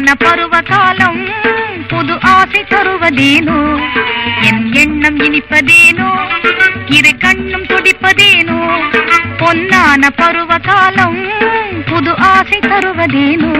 பொன்னான பருவ காலம் புது ஆசை தருவதேனோ என் எண்ணம் இனிப்பதேனோ இரு கண்ணும் துடிப்பதேனோ பொன்னான பருவ காலம் புது ஆசை தருவதேனோ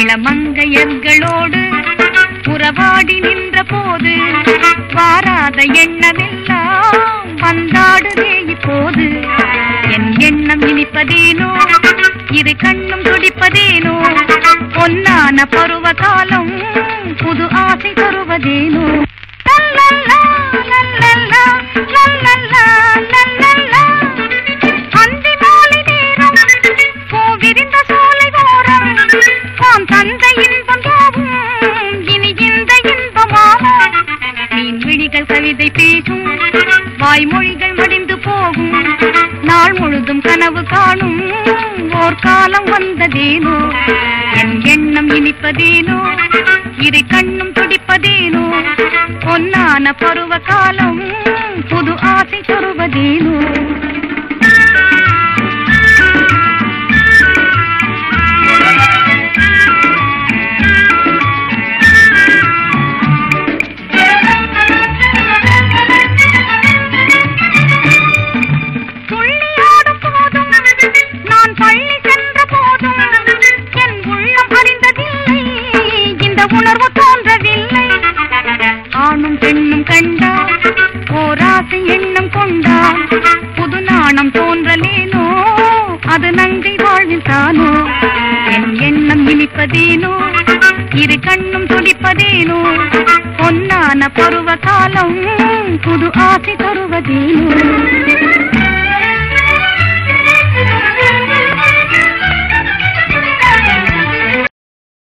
இளமங்கையர்களோடு உறவாடி நின்ற போது வாராத எண்ணமெல்லாம் வந்தாடுதே இப்போது என் எண்ணம் இனிப்பதேனோ இரு கண்ணும் துடிப்பதேனோ பொன்னான பருவ காலம் புது ஆசை தருவதேனோ அந்தி மாலை நேரம் பூவிரிந்த சோலை ஓரம் தந்த இன்பம் யாவும் இனி இந்த இன்பமாமா மீன் விழிகள் கவிதை பேசும் வாய்மொழிகள் மடிந்து போகும் நாள் முழுதும் கனவு காணும் ஓர் காலம் வந்ததேனோ என் எண்ணம் இனிப்பதேனோ இரு கண்ணும் துடிப்பதேனோ பொன்னான பருவ காலம் புது ஆசை தருவதேனோ உணர்வு தோன்றவில்லை ஆணும் பெண்ணும் கண்டா ஓராசை எண்ணம் கொண்டா புது நாணம் தோன்றலேனோ அது நங்கை வாழ்வில் தானோ என் எண்ணம் இனிப்பதேனோ இரு கண்ணும் துடிப்பதேனோ பொன்னான பருவ காலம் புது ஆசை தருவதேனோ